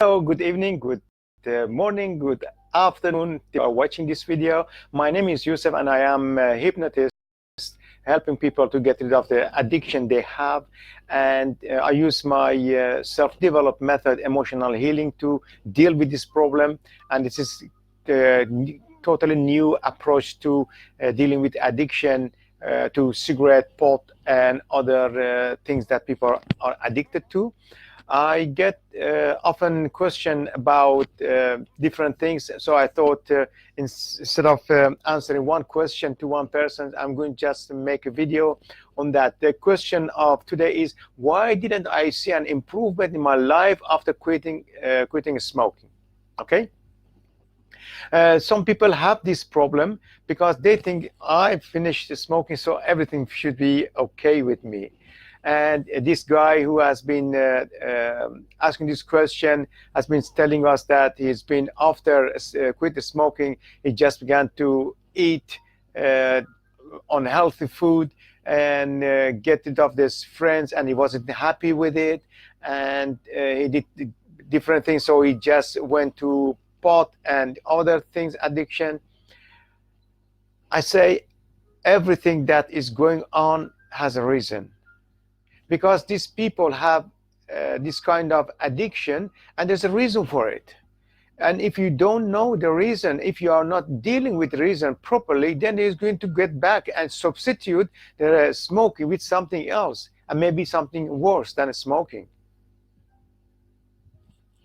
Hello, good evening, good morning, good afternoon. If you are watching this video. My name is Yousef and I am a hypnotist helping people to get rid of the addiction they have. And I use my self-developed method, emotional healing, to deal with this problem. And this is a totally new approach to dealing with addiction to cigarette, pot, and other things that people are addicted to. I get often questioned about different things, so I thought instead of answering one question to one person, I'm going to just make a video on that. The question of today is, why didn't I see an improvement in my life after quitting smoking? Okay. Some people have this problem because they think I finished smoking, so everything should be okay with me. And this guy who has been asking this question has been telling us that he's been, after quit smoking, he just began to eat unhealthy food and get rid of his friends, and he wasn't happy with it, and he did different things, so he just went to pot and other things, addiction. I say everything that is going on has a reason, because these people have this kind of addiction and there's a reason for it. And if you don't know the reason, if you are not dealing with the reason properly, then it's going to get back and substitute the smoking with something else, and maybe something worse than smoking.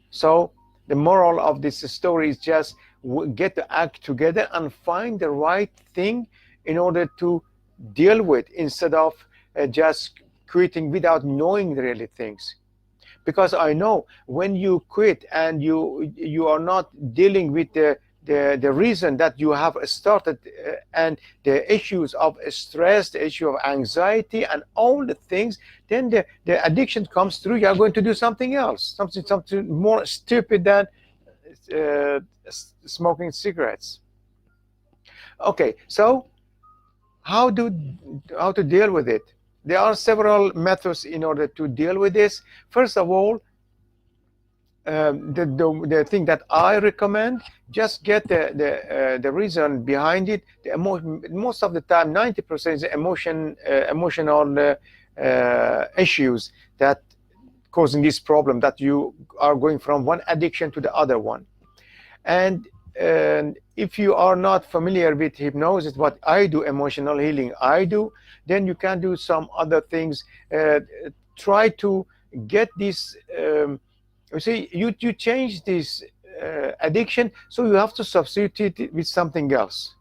So the moral of this story is just get the act together and find the right thing in order to deal with, instead of just quitting without knowing the really things. Because I know when you quit and you are not dealing with the reason that you have started, and the issues of stress, the issue of anxiety, and all the things, then the addiction comes through. You are going to do something else, something more stupid than smoking cigarettes. Okay, so how to deal with it? There are several methods in order to deal with this. First of all, the thing that I recommend, just get the reason behind it. Most of the time, 90% is emotional issues that causing this problem, that you are going from one addiction to the other one. And if you are not familiar with hypnosis, what I do, emotional healing, I do, then you can do some other things. Try to get this, you see, you change this addiction, so you have to substitute it with something else.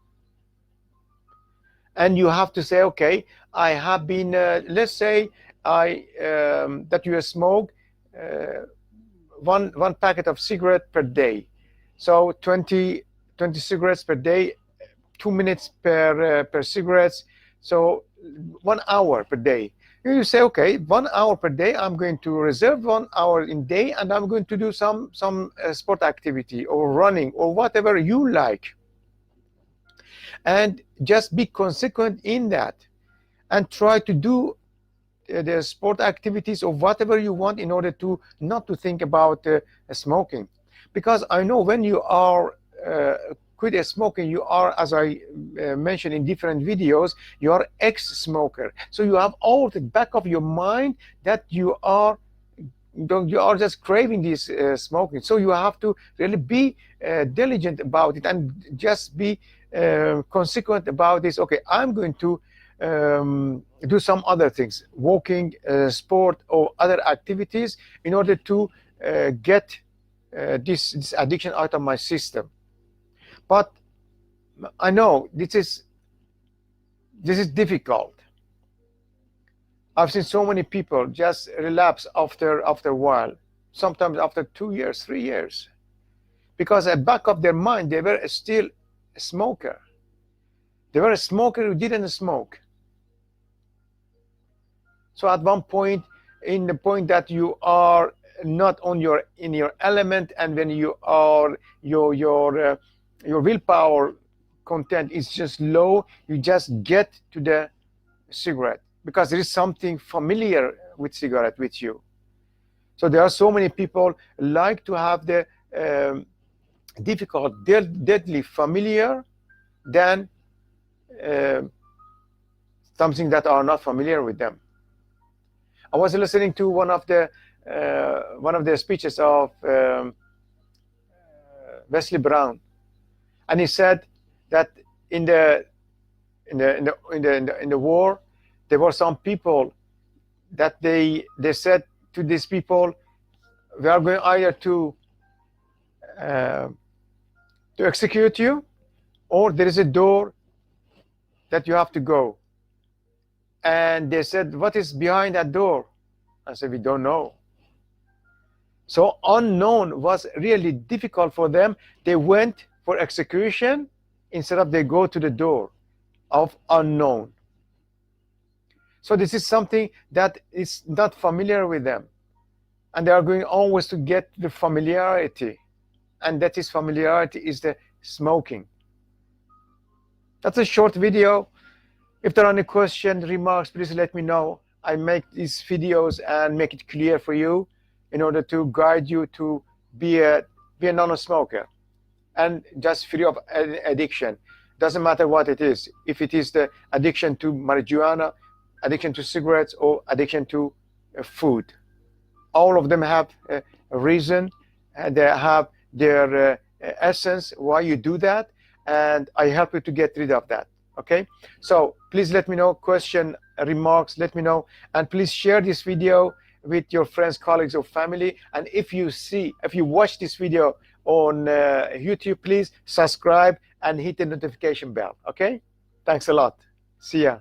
And you have to say, okay, I have been, let's say, that you smoke one packet of cigarette per day. So 20 cigarettes per day, 2 minutes per cigarettes, so 1 hour per day. You say, okay, 1 hour per day, I'm going to reserve 1 hour in day, and I'm going to do some sport activity or running or whatever you like. And just be consequent in that, and try to do the sport activities or whatever you want in order to not to think about smoking. Because I know when you are quit smoking, you are, as I mentioned in different videos, you are ex-smoker. So you have all the back of your mind that you are just craving this smoking. So you have to really be diligent about it, and just be consequent about this. Okay, I'm going to do some other things, walking, sport, or other activities, in order to get this addiction out of my system. But I know this is difficult. I've seen so many people just relapse after a while, sometimes after 2 years, 3 years, because at the back of their mind they were still a smoker. They were a smoker who didn't smoke. So at one point, in the point that you are not in your element, and when you are your willpower content is just low, you just get to the cigarette because there is something familiar with cigarette with you. So there are so many people like to have the difficult, deadly familiar than something that are not familiar with them. I was listening to one of the speeches of Wesley Brown, and he said that in the war, there were some people that they said to these people, we are going either to execute you, or there is a door that you have to go. And they said, what is behind that door? I said, we don't know. So unknown was really difficult for them. They went for execution instead of they go to the door of unknown. So this is something that is not familiar with them. And they are going always to get the familiarity. And that is familiarity is the smoking. That's a short video. If there are any questions, remarks, please let me know. I make these videos and make it clear for you in order to guide you to be a non-smoker and just free of addiction. Doesn't matter what it is. If it is the addiction to marijuana, addiction to cigarettes, or addiction to food. All of them have a reason, and they have their essence why you do that, and I help you to get rid of that. Okay, so please let me know, question, remarks, let me know, and please share this video with your friends, colleagues, or family. And if you watch this video on YouTube, please subscribe and hit the notification bell. Okay, thanks a lot. See ya.